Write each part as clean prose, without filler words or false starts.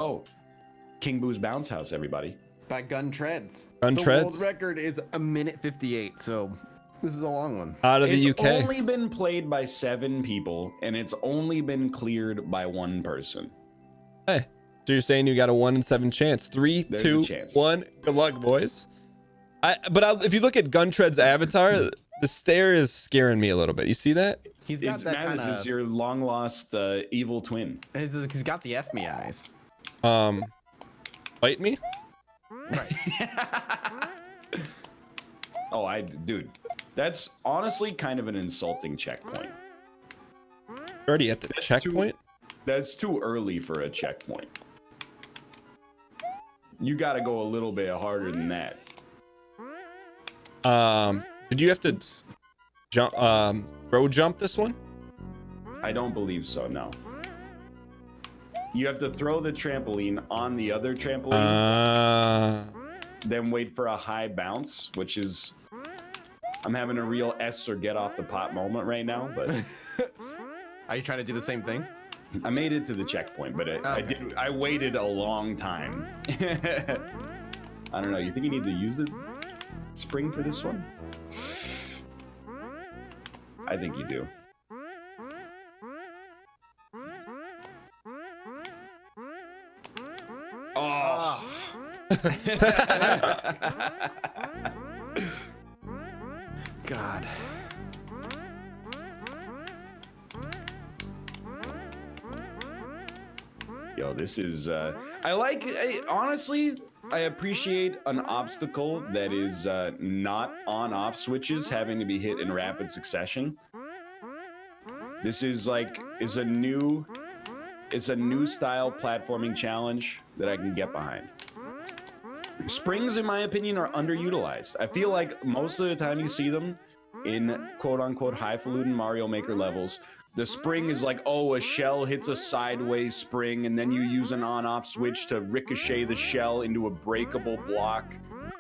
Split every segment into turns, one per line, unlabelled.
Oh, King Boo's Bounce House, everybody.
By Gun Treads.
Gun
the
Treads?
world record is 1:58, so this is a long one.
Out of the UK.
It's only been played by 7 people, and it's only been cleared by 1 person.
Hey, so you're saying you got a 1 in 7 chance? 3,
There's
2,
a chance.
1. Good luck, boys. If you look at Gun Tread's avatar, the stare is scaring me a little bit. You see that?
He's got that kind
This is
of.
your long lost evil twin.
He's got the F me eyes.
Bite me?
Right.
Oh, dude, that's honestly kind of an insulting checkpoint.
Already at the checkpoint?
That's too early for a checkpoint. You got to go a little bit harder than that.
Did you have to jump, throw jump this one?
I don't believe so, no. You have to throw the trampoline on the other trampoline, then wait for a high bounce, which is... I'm having a real S or get off the pot moment right now, but...
Are you trying to do the same thing?
I made it to the checkpoint, but I waited a long time. I don't know. You think you need to use the spring for this one? I think you do. Oh.
God.
Yo, this is honestly, I appreciate an obstacle that is not on-off switches having to be hit in rapid succession. This is a new style platforming challenge that I can get behind. Springs, in my opinion, are underutilized. I feel like most of the time you see them in quote-unquote highfalutin Mario Maker levels, the spring is like, oh, a shell hits a sideways spring, and then you use an on-off switch to ricochet the shell into a breakable block.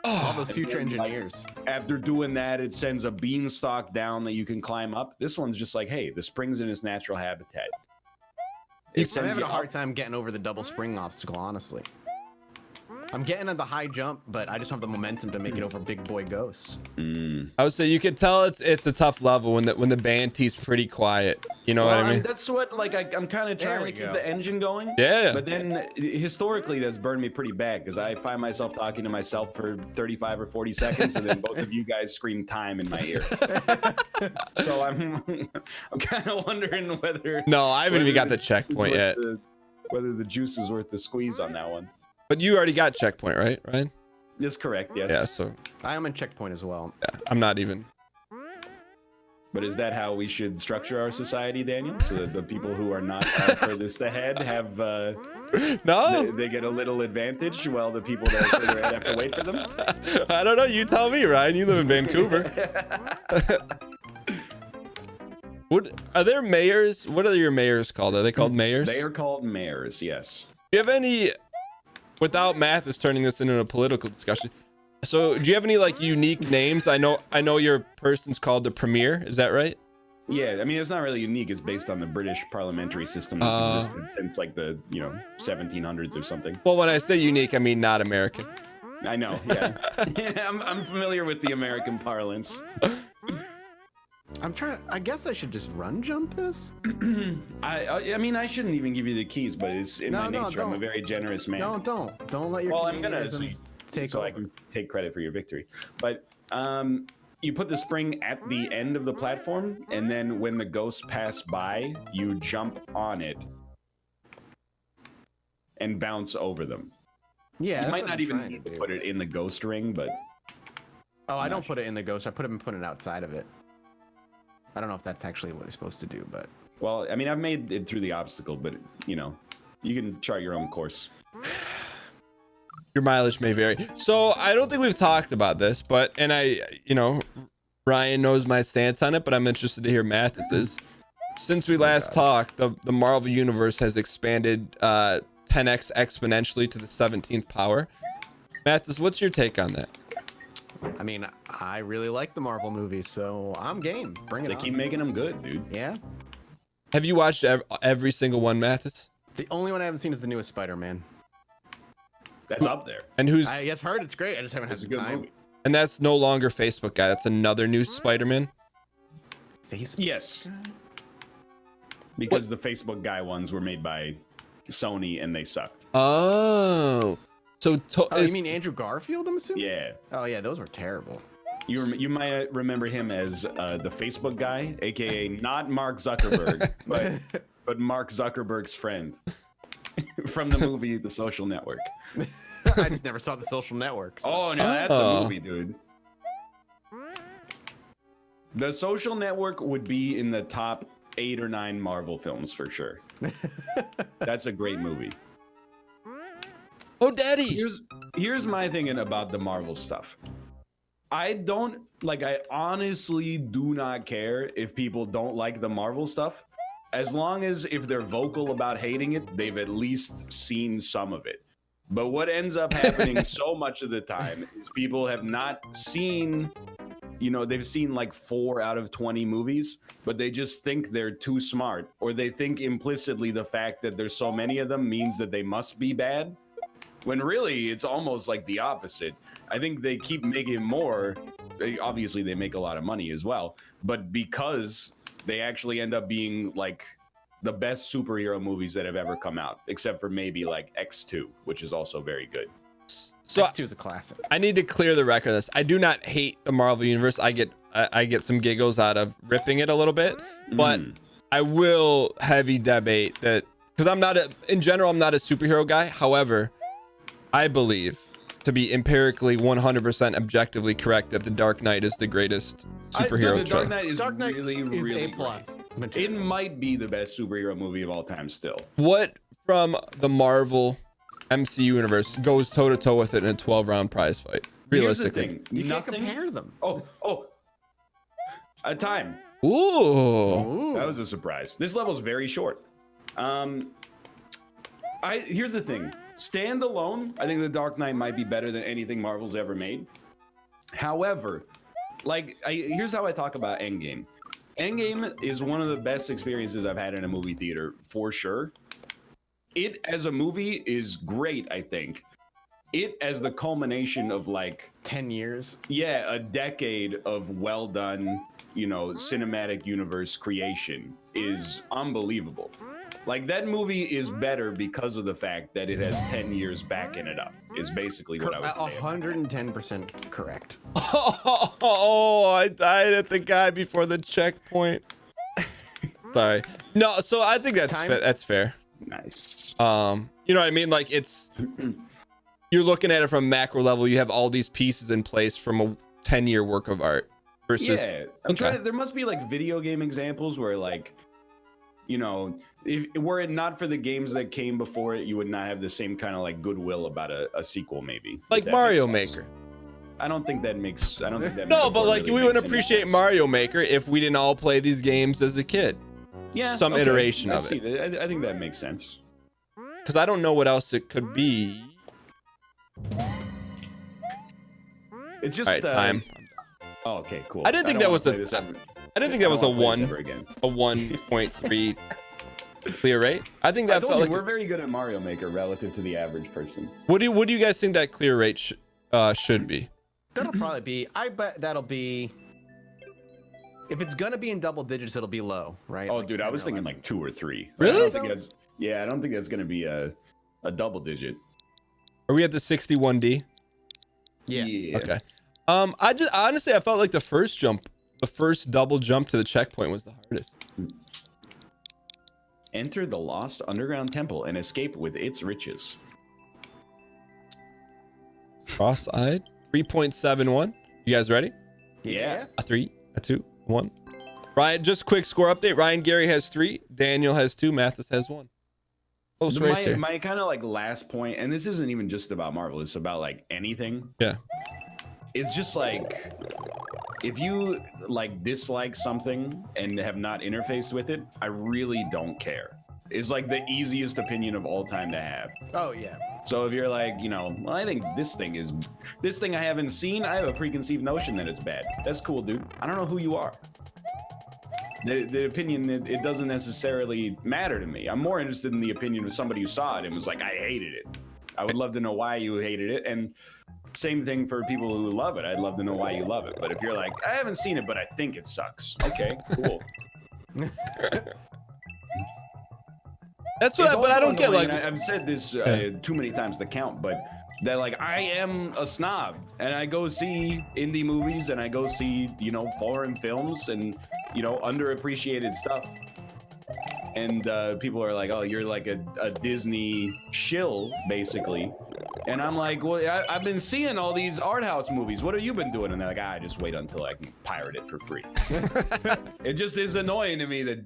All those future engineers.
After doing that, it sends a beanstalk down that you can climb up. This one's just like, hey, the spring's in its natural habitat.
I'm having a hard time getting over the double spring obstacle, honestly. I'm getting at the high jump, but I just don't have the momentum to make it over Big Boy Ghost.
I would say you could tell it's a tough level when the Bantee's pretty quiet. You know what I mean?
That's what I'm kind of trying to keep the engine going.
Yeah.
But then historically, that's burned me pretty bad because I find myself talking to myself for 35 or 40 seconds, and then both of you guys scream time in my ear. So I'm kind of wondering whether.
No, I haven't even got the checkpoint yet.
Whether the juice is worth the squeeze on that one.
But you already got checkpoint, right, Ryan?
That's correct, yes.
Yeah, so...
I am in checkpoint as well.
Yeah, I'm not even...
But is that how we should structure our society, Daniel? So that the people who are not furthest ahead have...
no!
They get a little advantage while the people that are further ahead have to wait for them?
I don't know. You tell me, Ryan. You live in Vancouver. Are there mayors? What are your mayors called? Are they called mayors?
They are called mayors, yes.
Do you have any... Without math is turning this into a political discussion. So do you have any unique names? I know your person's called the Premier. Is that right?
Yeah, I mean, it's not really unique. It's based on the British parliamentary system that's existed since the 1700s or something.
Well, when I say unique, I mean not American.
I know, yeah. I'm familiar with the American parlance.
I guess I should just run jump this?
I mean, I shouldn't even give you the keys, but it's in my nature. I'm a very generous man.
No, don't let your
take so I can take credit for your victory. But you put the spring at the end of the platform, and then when the ghosts pass by, you jump on it and bounce over them.
Yeah,
you might not even need to put it in the ghost ring, but...
Oh, I don't put it in the ghost. I put it outside of it. I don't know if that's actually what it's supposed to do, but...
Well, I mean, I've made it through the obstacle, but, you can chart your own course.
Your mileage may vary. So, I don't think we've talked about this, but... And Ryan knows my stance on it, but I'm interested to hear Mathis's. Since we last talked, the Marvel Universe has expanded 10x exponentially to the 17th power. Mathis, what's your take on that?
I mean, I really like the Marvel movies, so I'm game. Bring it on.
They keep making them good, dude.
Yeah.
Have you watched every single one, Mathis?
The only one I haven't seen is the newest Spider-Man.
That's up there.
And who's?
I guess heard it's great. I just haven't had
It's a
the
good
time.
movie.
And that's no longer Facebook guy. That's another new Spider-Man.
Facebook.
Yes. Because the Facebook guy ones were made by Sony and they sucked.
Oh, so
You mean Andrew Garfield? I'm assuming.
Yeah.
Oh yeah, those were terrible.
You might remember him as the Facebook guy, aka not Mark Zuckerberg, but Mark Zuckerberg's friend from the movie The Social Network.
I just never saw The Social Network. So.
Oh no, that's a movie, dude. The Social Network would be in the top 8 or 9 Marvel films for sure. That's a great movie.
Oh, Daddy.
Here's my thinking about the Marvel stuff. I honestly do not care if people don't like the Marvel stuff. As long as if they're vocal about hating it, they've at least seen some of it. But what ends up happening so much of the time is people have not seen, they've seen like 4 out of 20 movies, but they just think they're too smart, or they think implicitly the fact that there's so many of them means that they must be bad. When really it's almost like the opposite. I think they keep making more. Obviously, they make a lot of money as well, but because they actually end up being like the best superhero movies that have ever come out, except for maybe like X2, which is also very good.
So
X2 is a classic.
I need to clear the record on this. I do not hate the Marvel universe. I get some giggles out of ripping it a little bit, but I will heavy debate that because I'm not in general, I'm not a superhero guy. However, I believe to be empirically 100% objectively correct that The Dark Knight is the greatest superhero
The Dark Knight is really, really
A+.
It might be the best superhero movie of all time still.
What from the Marvel MCU universe goes toe to toe with it in a 12-round prize fight? Realistically,
Here's the thing.
You can't
Nothing.
compare them.
Oh, a time.
Ooh.
That was a surprise. This level's very short. Here's the thing. Standalone, I think The Dark Knight might be better than anything Marvel's ever made. However, here's how I talk about Endgame. Endgame is one of the best experiences I've had in a movie theater, for sure. It as a movie is great, I think. It as the culmination of
10 years.
Yeah, a decade of well done, cinematic universe creation is unbelievable. That movie is better because of the fact that it has 10 years backing it up, is basically what I would say.
110% correct.
Oh, I died at the guy before the checkpoint. Sorry. No, so I think that's fair.
Nice.
You know what I mean? It's you're looking at it from a macro level. You have all these pieces in place from a 10-year work of art versus.
Yeah, I'm trying. There must be video game examples where if were it not for the games that came before it, you would not have the same kind of goodwill about a sequel, maybe.
Like Mario Maker.
I don't think that.
No, but we wouldn't appreciate Mario Maker if we didn't all play these games as a kid.
Yeah,
some iteration of it.
I think that makes sense.
Because I don't know what else it could be.
It's just
all right, time.
Oh, okay, cool.
I didn't think that was I didn't think that was a 1.3 clear rate. I think that felt
we're very good at Mario Maker relative to the average person.
What do you guys think that clear rate should be?
That'll probably be. I bet that'll be. If it's gonna be in double digits, it'll be low, right?
Oh, dude, I was thinking 2 or 3.
Really?
I don't think that's gonna be a double digit.
Are we at the 61D?
Yeah.
Okay. Honestly, I felt like the first double jump to the checkpoint was the hardest.
Enter the lost underground temple and escape with its riches.
Cross-eyed. 3.71. You guys ready?
Yeah.
A 3, a 2, 1. Ryan, just quick score update. Ryan Gary has 3. Daniel has 2. Mathis has 1. Close race here.
My kind of last point, and this isn't even just about Marvel. It's about anything.
Yeah.
It's just if you dislike something and have not interfaced with it, I really don't care. It's the easiest opinion of all time to have.
Oh yeah.
So if you're well, I think this thing I haven't seen, I have a preconceived notion that it's bad. That's cool, dude. I don't know who you are. The opinion, it doesn't necessarily matter to me. I'm more interested in the opinion of somebody who saw it and was I hated it. I would love to know why you hated it, and same thing for people who love it. I'd love to know why you love it. But if you're like, I haven't seen it, but I think it sucks. Okay, cool.
That's what. But I don't get like.
I've said this too many times to count, but that like I am a snob, and I go see indie movies, and I go see foreign films, and underappreciated stuff. And people are like, oh, you're like a Disney shill, basically. And I'm like, well, I've been seeing all these art house movies. What have you been doing? And they're like, I just wait until I can pirate it for free. It just is annoying to me that,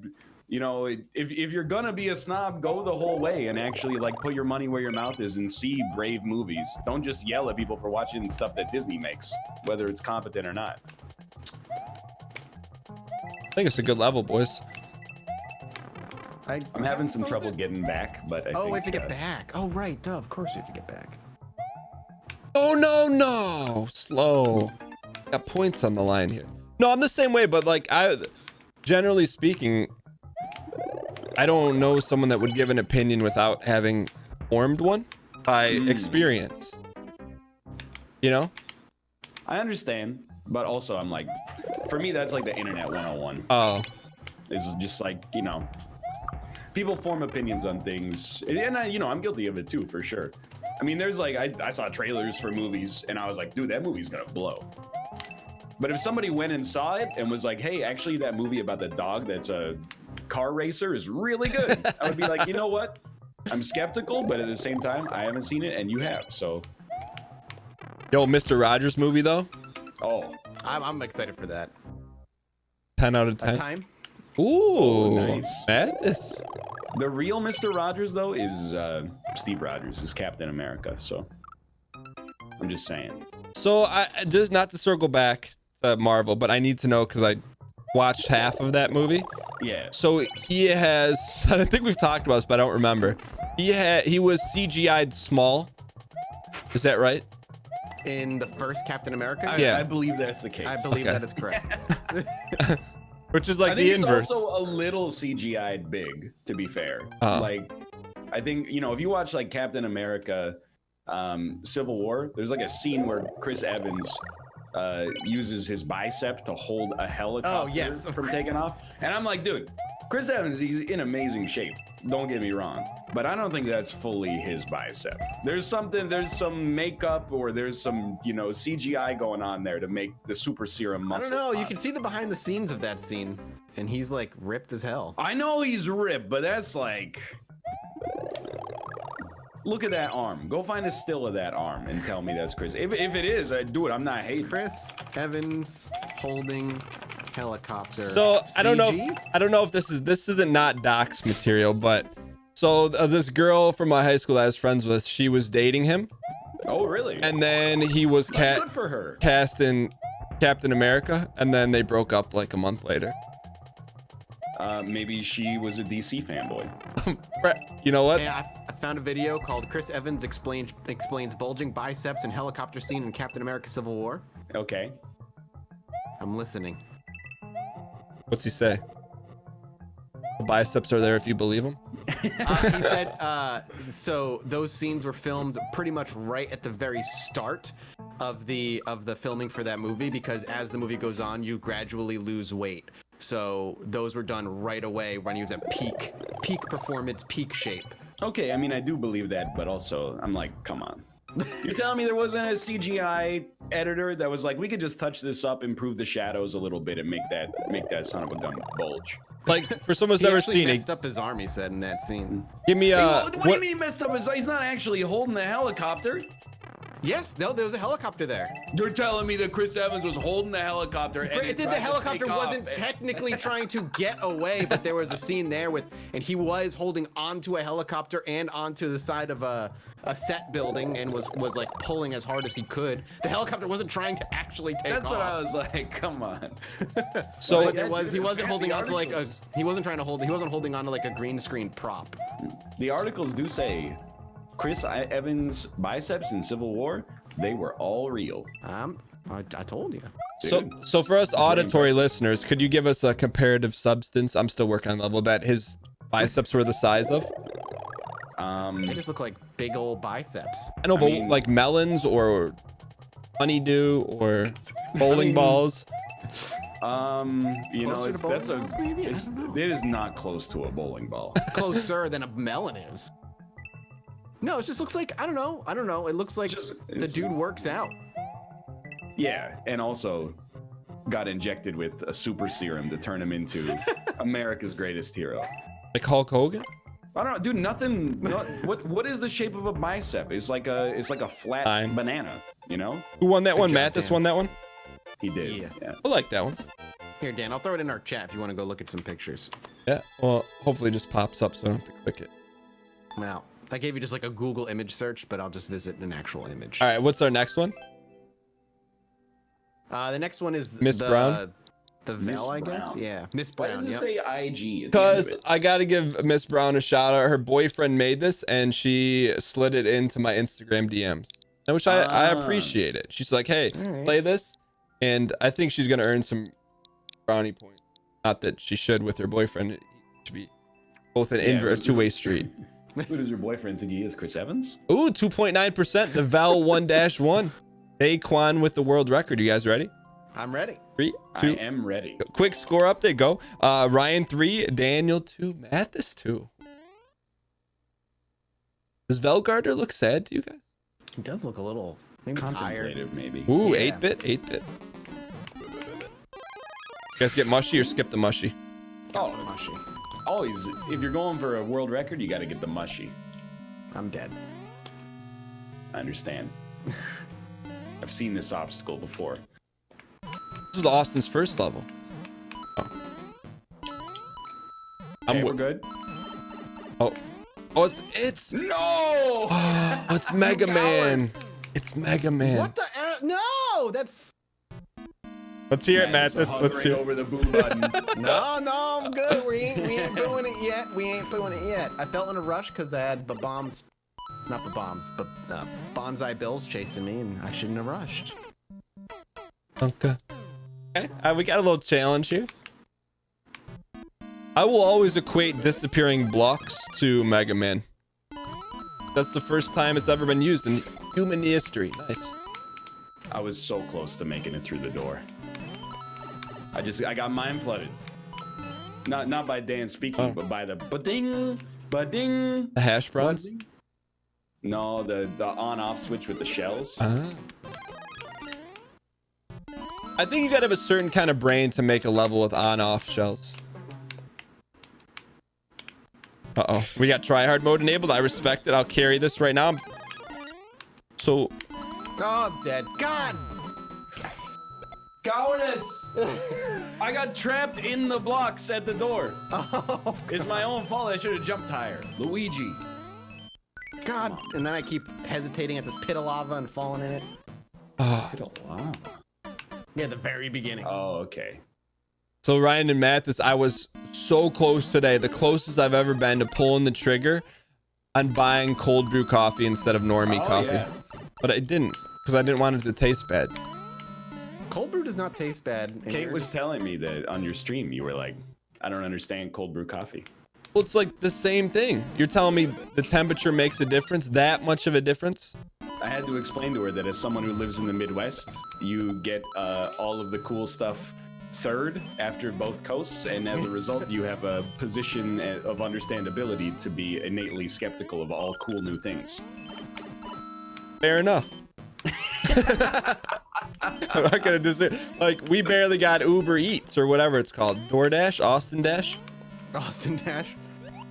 if you're gonna be a snob, go the whole way and actually like put your money where your mouth is and see brave movies. Don't just yell at people for watching stuff that Disney makes, whether it's competent or not.
I think it's a good level, boys.
I'm having some trouble getting back, but
we have to get back. Oh, right. Duh, of course we have to get back.
Oh, no. Slow. Got points on the line here. No, I'm the same way, but like generally speaking, I don't know someone that would give an opinion without having formed one by experience. I
understand, but also I'm like, for me, that's like the internet 101.
Oh.
It's just like, people form opinions on things, and I'm guilty of it too, for sure. I mean, there's like, I saw trailers for movies, and I was like, dude, that movie's gonna blow. But if somebody went and saw it and was like, hey, actually, that movie about the dog that's a car racer is really good, I would be like, you know what? I'm skeptical, but at the same time, I haven't seen it, and you have, so.
Yo, Mr. Rogers movie, though?
Oh.
I'm excited for that.
10 out of 10.
Time?
Ooh,
nice.
Madness.
The real Mr. Rogers, though, is Steve Rogers, is Captain America, so I'm just saying.
So, I just not to circle back to Marvel, but I need to know because I watched half of that movie.
Yeah.
So, he has, I think we've talked about this, but I don't remember. He was CGI'd small. Is that right?
In the first Captain America?
Yeah.
I believe that's the case.
I believe that is correct. Yes.
Which is like
I think
the inverse.
Also a little CGI'd big, to be fair. Like, I think, if you watch like Captain America Civil War, there's like a scene where Chris Evans uses his bicep to hold a helicopter from taking off. And I'm like, dude, Chris Evans, he's in amazing shape. Don't get me wrong. But I don't think that's fully his bicep. There's some makeup or there's some, CGI going on there to make the super serum muscle.
I don't know. You can see the behind the scenes of that scene. And he's like ripped as hell.
I know he's ripped, but that's like... Look at that arm. Go find a still of that arm and tell me that's Chris. If it is, I do it. I'm not hating.
Chris Evans holding helicopter.
So
CG?
I don't know if this isn't not Doc's material, but so this girl from my high school that I was friends with, she was dating him.
Oh, really?
And then he was
good for her.
Cast in Captain America, and then they broke up like a month later.
Maybe she was a DC fanboy.
You know what?
Hey, I found a video called Chris Evans explains bulging biceps and helicopter scene in Captain America Civil War.
Okay.
I'm listening.
What's he say? The biceps are there if you believe him.
He said, so those scenes were filmed pretty much right at the very start of the filming for that movie, because as the movie goes on, you gradually lose weight. So those were done right away when he was at peak performance, peak shape.
Okay, I mean, I do believe that, but also I'm like, come on. You're telling me there wasn't a CGI editor that was like, we could just touch this up, improve the shadows a little bit, and make that son of a gun bulge?
Like, for someone who's never seen it.
He messed up his arm, he said in that scene.
Give me
what do you mean he messed up his arm? He's not actually holding the helicopter.
Yes, no, there was a helicopter there.
You're telling me that Chris Evans was holding the helicopter and
the helicopter wasn't technically trying to get away, but there was a scene there and he was holding onto a helicopter and onto the side of a set building and was like pulling as hard as he could. The helicopter wasn't trying to actually take off.
That's what I was like, come on.
So
he wasn't holding onto like he wasn't holding onto like a green screen prop.
The articles do say Chris Evans' biceps in Civil War, they were all real.
I told you.
So for us auditory listeners, could you give us a comparative substance? I'm still working on the level that his biceps were the size of.
They just look like big old biceps.
I know, but
mean-
like melons or honeydew or bowling
mean-
balls.
You know,
Closer to bowling
that's a
balls, maybe? I
it's,
don't know.
it is not close to a bowling ball.
Closer than a melon is. No, it just looks like, I don't know. It looks like the
it's-
dude works out.
Yeah, and also got injected with a super serum to turn him into America's greatest hero.
Like Hulk Hogan?
I don't know, dude. Nothing. What is the shape of a bicep? It's like a flat
Fine.
banana. You know?
Who won that
Good
one?
job,
Matt, this
Dan.
won that one?
He did.
Yeah.
I like that one.
Here, Dan, I'll throw it in our chat if you want to go look at some pictures.
Yeah. Well, hopefully it just pops up so I don't have to click it.
Now, I gave you just like a Google image search, but I'll just visit an actual image.
All right. What's our next one?
The next one is
Miss Brown?
The
Miss
Vel, I guess.
Brown.
Yeah, Miss
Why
Brown.
does it
Yep.
say IG?
Because I got to give Miss Brown a shout out. Her boyfriend made this and she slid it into my Instagram DMs, which I
Ah.
appreciate it. She's like, hey,
All right.
play this. And I think she's going to earn some brownie points. Not that she should with her boyfriend. It should be both an a two-way street.
Who does your boyfriend think he is? Chris Evans?
Ooh, 2.9%. The Val 1-1. Daquan with the world record. You guys ready?
I'm ready.
3,
I
2.
am ready.
Quick score update. Go. Ryan 3, Daniel 2, Mathis 2. Does Velgarder look sad to you guys?
He does look a little maybe tired.
Contemplative, maybe.
Ooh,
Yeah.
8-bit, 8-bit. You guys get mushy or skip the mushy?
Oh,
Mushy.
always. If you're going for a world record, you got to get the mushy.
I'm dead.
I understand. I've seen this obstacle before.
This was Austin's first level. Oh.
Okay, we're good.
Oh, it's
No!
it's Mega
coward.
Man. It's Mega Man.
What the? No, that's
Let's hear it, Mathis. Let's hear it.
over the boo button.
no. I'm good. We ain't doing it yet. We ain't doing it yet. I felt in a rush because I had bombs, not bombs, but bonsai bills chasing me, and I shouldn't have rushed.
Okay. We got a little challenge here. I will always equate disappearing blocks to Mega Man. That's the first time it's ever been used in human history. Nice.
I was so close to making it through the door. I got mind flooded. Not by Dan speaking, but by the ba-ding.
The hash browns?
No, the on-off switch with the shells.
I think you gotta have a certain kind of brain to make a level with on-off shells. Uh-oh. We got tryhard mode enabled. I respect it. I'll carry this right now. So,
Oh, I'm dead. God.
Coolness! I got trapped in the blocks at the door.
Oh,
It's my own fault. I should have jumped higher. Luigi.
God. And then I keep hesitating at this pit of lava and falling in it.
Wow.
Yeah, the very beginning.
Oh, okay.
so Ryan and Mathis, I was so close today. The closest I've ever been to pulling the trigger on buying cold brew coffee instead of normie coffee.
Yeah.
But I didn't, because I didn't want it to taste bad.
Cold brew does not taste bad. and
Kate
you're
was
just-
telling me that on your stream, you were like, I don't understand cold brew coffee.
Well, it's like the same thing. You're telling me the temperature makes a difference? That much of a difference?
I had to explain to her that as someone who lives in the Midwest, you get all of the cool stuff third after both coasts, and as a result, you have a position of understandability to be innately skeptical of all cool new things.
Fair enough. I'm not gonna like we barely got Uber Eats or whatever it's called. DoorDash, Austin Dash.
Austin Dash.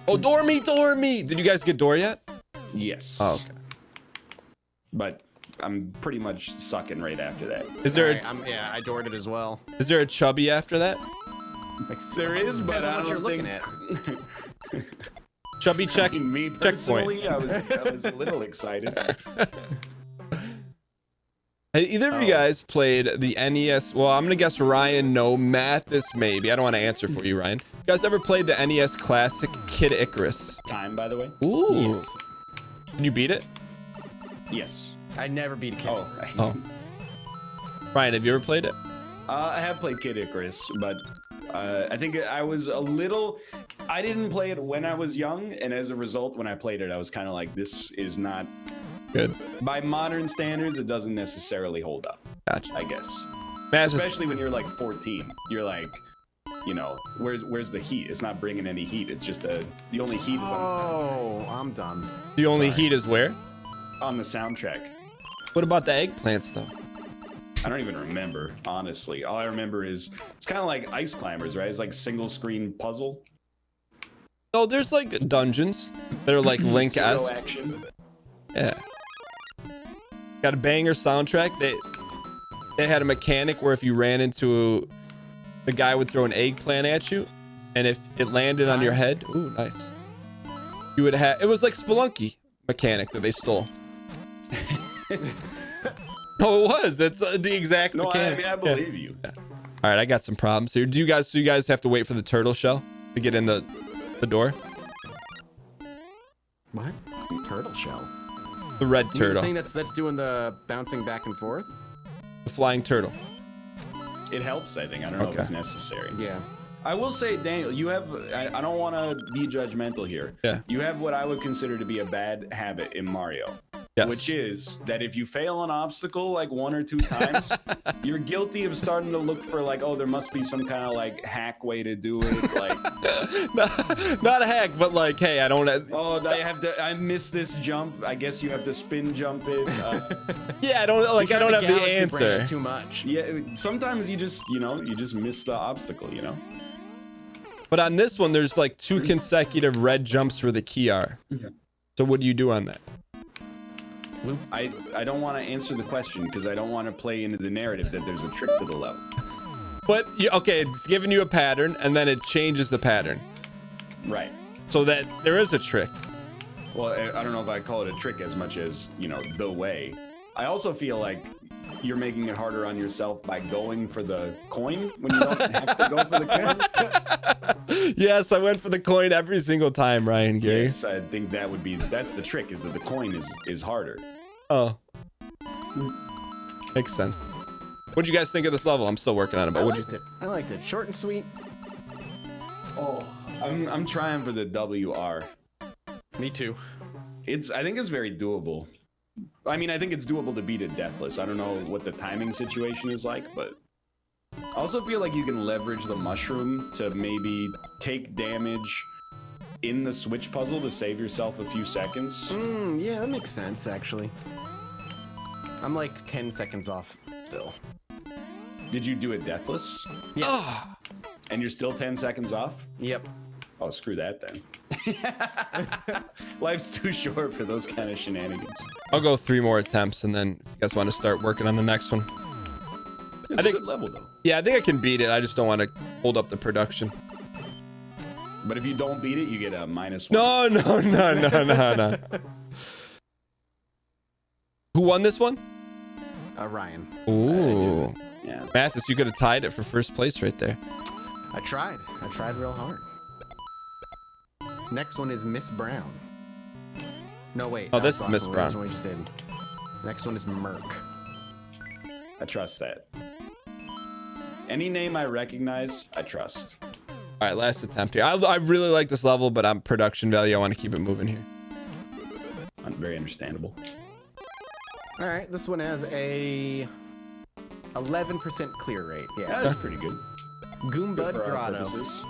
Oh, Door Me. Did you guys get Door yet?
Yes.
Oh, okay.
But I'm pretty much sucking right after that.
Is there
Alright, yeah, I adored it as well.
is there a chubby after that?
Like,
There is, but
depends on
I
what you're
don't
looking
think...
at.
Chubby check.
Me
Checkpoint.
personally, I was a little excited.
Hey, either of you guys played the NES? Well, I'm gonna guess Ryan, no. Mathis, maybe. I don't want to answer for you, Ryan. You guys ever played the NES classic Kid Icarus?
Time, by the way.
Ooh.
Yes.
Can you beat it?
Yes.
I never beat a kid.
Oh. Ryan, have you ever played it?
I have played Kid Icarus, but I think I was a little. I didn't play it when I was young, and as a result, when I played it, I was kind of like, this is not
Good.
by modern standards. It doesn't necessarily hold up.
Gotcha.
I guess,
Matt,
especially when you're like 14, you're like, you know, where's the heat? It's not bringing any heat. It's just the only heat is
Oh, I'm done.
the only
Sorry.
heat is where?
on the soundtrack.
What about the eggplants though?
I don't even remember, honestly. All I remember is it's kind of like Ice Climbers, right? It's like single screen puzzle.
No, there's like dungeons that are like Link-esque.
Pseudo action.
Yeah. Got a banger soundtrack. They had a mechanic where if you ran into the guy would throw an eggplant at you, and if it landed on your head, ooh, nice. You would have. It was like Spelunky mechanic that they stole. Oh, it was. That's the exact
No,
mechanic.
I believe you.
Yeah. All right, I got some problems here. So you guys have to wait for the turtle shell to get in the door?
What? Turtle shell?
The red
You mean
turtle.
the thing that's doing the bouncing back and forth?
The flying turtle.
It helps, I think. I don't know if it's necessary.
Yeah.
I will say, Daniel, you have, I don't want to be judgmental here.
Yeah.
You have what I would consider to be a bad habit in Mario.
Yes.
Which is that if you fail an obstacle like 1 or 2 times, you're guilty of starting to look for like, oh, there must be some kind of like hack way to do it. Like,
not a hack, but like, hey, I don't.
oh, I missed this jump. I guess you have to spin jump it.
Yeah, I don't like. I don't have the
Galaxy
answer.
Brain too much.
Yeah, sometimes you just miss the obstacle, you know?
But on this one, there's like 2 consecutive red jumps where the key are.
Yeah.
So what do you do on that?
I don't want to answer the question because I don't want to play into the narrative that there's a trick to the level.
But okay, it's giving you a pattern, and then it changes the pattern,
Right.
so that there is a trick.
Well, I don't know if I call it a trick as much as, the way. I also feel like you're making it harder on yourself by going for the coin when you don't have to go for the coin.
Yes, I went for the coin every single time, Ryan Gary.
Yes, I think that's the trick, is that the coin is harder.
Oh, makes sense. What'd you guys think of this level? I'm still working on it, but what'd you think?
I liked it. Short and sweet.
Oh, I'm trying for the WR.
Me too.
I think it's very doable. I mean, I think it's doable to beat it deathless. I don't know what the timing situation is like, but I also feel like you can leverage the mushroom to maybe take damage in the switch puzzle to save yourself a few seconds.
Yeah, that makes sense, actually. I'm like 10 seconds off still.
Did you do it deathless?
Yeah.
Oh,
And you're still 10 seconds off?
Yep.
Oh, screw that then. Life's too short for those kind of shenanigans.
I'll go 3 more attempts, and then if you guys want to start working on the next one.
It's
I think-
a good level though.
Yeah, I think I can beat it. I just don't want to hold up the production.
But if you don't beat it, you get a -1.
No. Who won this one?
Ryan.
Ooh.
Yeah.
Mathis, you could have tied it for first place right there.
I tried real hard. Next one is Miss Brown. No, wait.
Oh,
that
this
was
is Miss
the last
Brown.
one. That's what we just did. Next one is Merc.
I trust that. Any name I recognize, I trust.
All right, last attempt here. I really like this level, but on production value, I want to keep it moving here.
Very understandable.
All right, this one has a 11% clear rate. Yeah,
That's pretty good.
Goombud
For our
Grotto.
purposes.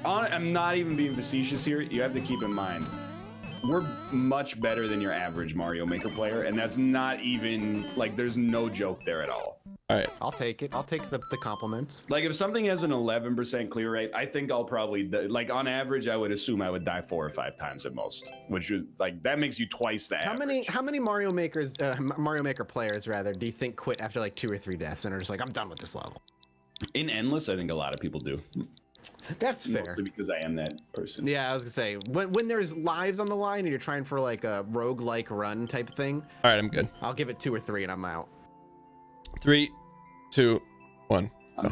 I'm not even being facetious here. You have to keep in mind, we're much better than your average Mario Maker player, and that's not even, like, there's no joke there at all.
All right.
I'll take it. I'll take the compliments.
Like, if something has an 11% clear rate, I think I'll probably, like, on average, I would assume I would die 4 or 5 times at most, which is, like, that makes you twice the average.
How many Mario Maker players rather do you think quit after like 2 or 3 deaths and are just like, I'm done with this level?
In Endless, I think a lot of people do.
That's fair.
Mostly because I am that person.
Yeah, I was gonna say when there's lives on the line and you're trying for like a roguelike run type thing,
All right, I'm good.
I'll give it 2 or 3 and I'm out.
3, 2, 1.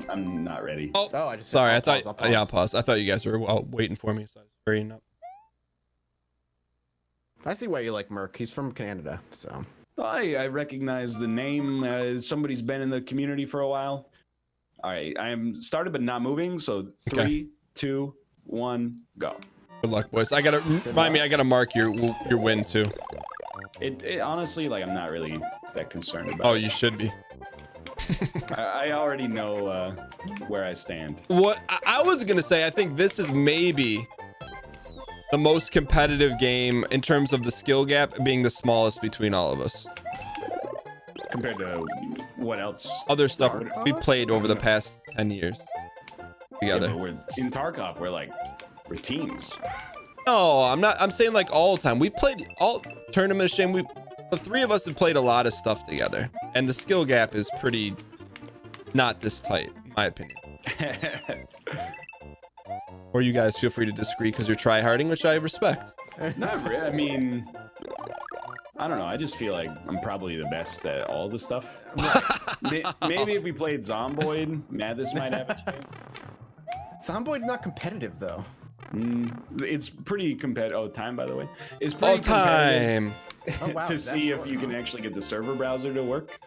I'm not ready.
Oh,
I just
sorry.
said,
I thought. Yeah, I'll pause. I thought you guys were waiting for me, so I was hurrying up.
I see why you like Merc. He's from Canada, so.
I recognize the name. Somebody's been in the community for a while. All right, I am started but not moving. So 3,
Okay.
2, 1, go.
Good luck, boys. I gotta remind me. I gotta mark your win too.
It honestly, like, I'm not really that concerned about.
Oh,
it.
you should be.
I already know where I stand.
What I was gonna say, I think this is maybe the most competitive game in terms of the skill gap being the smallest between all of us.
Compared to what else?
Other stuff we've played over the past 10 years together.
Yeah, but we're in Tarkov. We're teams.
No, I'm not. I'm saying like all the time. We've played all Tournament of Shame. The three of us have played a lot of stuff together, and the skill gap is pretty not this tight, in my opinion. Or you guys feel free to disagree because you're tryharding, which I respect.
Not really. I mean, I don't know. I just feel like I'm probably the best at all the stuff. Maybe if we played Zomboid, Mathis might have a chance.
Zomboid's not competitive though.
It's pretty competitive. Oh, time, by the way. It's pretty
time.
Oh, wow,
to see if you can actually get the server browser to work.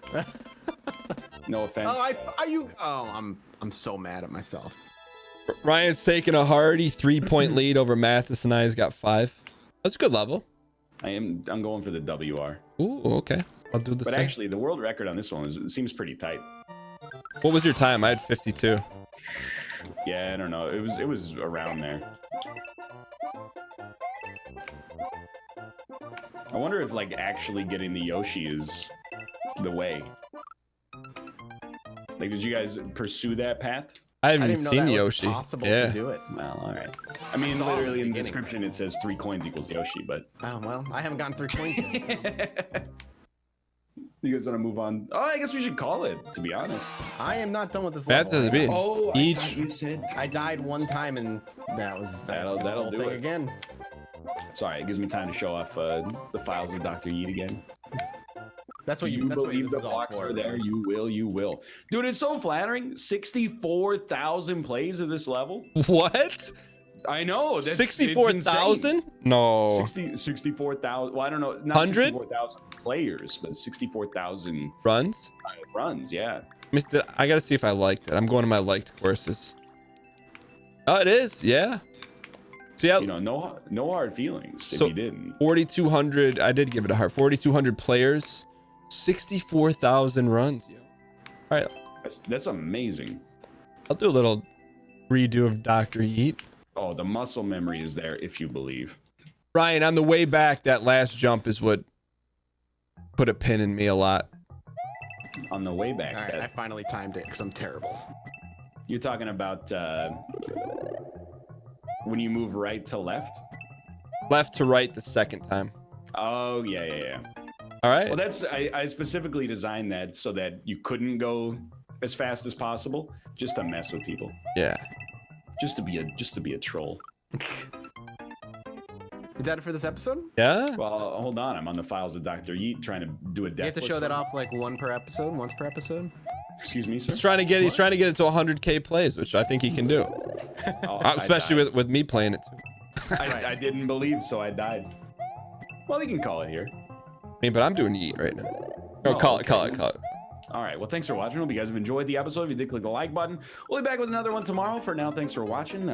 No offense.
I'm so mad at myself.
Ryan's taking a hearty 3-point lead over Mathis, and I's got 5. That's a good level.
I'm going for the WR.
Ooh, okay. I'll do the
But
same.
actually, the world record on this one seems pretty tight.
What was your time? I had 52.
Yeah, I don't know. It was around there. I wonder if like actually getting the Yoshi is the way. Like, did you guys pursue that path?
I
I
haven't
didn't even
seen
know that
Yoshi.
was possible
Yeah.
to do it.
Well, all right. I mean,
saw it
literally
in
in
the
the
beginning.
description it says 3 coins equals Yoshi, but
Oh well, I haven't gotten 3 coins yet.
you guys want to move on? Oh, I guess we should call it. To be honest.
I am not done with this
That's
level.
a bit.
Oh,
Each-
I thought you said.
I died one time and that was
That'll
the whole
do
thing
it.
again.
Sorry, it gives me time to show off the files of Dr. Yeet again.
That's what
Do
you.
you
That's what
believe
this
the
is all
blocks
for.
are there? You will, you will. Dude, it's so flattering. 64,000 plays of this level.
What?
I know. That's
64,000? No.
64,000. Well, I don't know. Not
100?
64,000 players, but 64,000
Runs?
runs. Yeah.
I gotta see if I liked it. I'm going to my liked courses. Oh, it is. Yeah. See how
You know, no hard feelings
So-
if you didn't.
4,200. I did give it a heart. 4,200 players, 64,000 runs. Yo. All right,
That's amazing.
I'll do a little redo of Dr. Yeet.
Oh, the muscle memory is there if you believe.
Ryan, on the way back, that last jump is what put a pin in me a lot.
On the way back,
All right,
that-
I finally timed it because I'm terrible.
you're talking about when you move right to left.
Left to right the second time.
Oh yeah.
All right.
Well, that's I specifically designed that so that you couldn't go as fast as possible, just to mess with people,
Yeah.
just to be a troll.
Is that it for this episode?
Yeah.
Well, hold on, I'm on the files of Dr. Yeet trying to do a death.
You have to
wish
show that
for him.
off like once per episode.
Excuse me, sir.
He's trying to get it to 100K plays, which I think he can do.
Oh,
Especially
I died.
with me playing it too.
I didn't believe, so I died. Well, we can call it here.
I mean, but I'm doing Yeet right now.
Oh,
No, call
okay.
it.
All right. Well, thanks for watching. Hope you guys have enjoyed the episode. If you did, click the like button. We'll be back with another one tomorrow. For now, thanks for watching.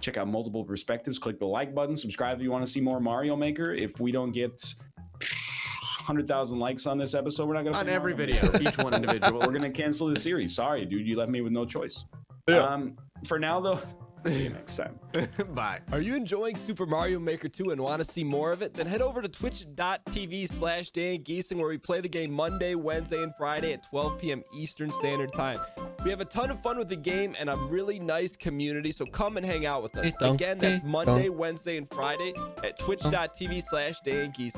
Check out multiple perspectives. Click the like button. Subscribe if you want to see more Mario Maker. If we don't get 100,000 likes on this episode, we're not gonna
On
play
every
Mario
video,
Maker.
each one individual.
We're gonna cancel the series. Sorry, dude. You left me with no choice.
Yeah.
For now, though. See you next time.
Bye.
Are you enjoying Super Mario Maker 2 and want to see more of it? Then head over to twitch.tv/Dan Gheesling, where we play the game Monday, Wednesday, and Friday at 12 p.m. Eastern Standard Time. We have a ton of fun with the game and a really nice community, so come and hang out with us. Again, that's Monday, Wednesday, and Friday at twitch.tv/Dan Gheesling.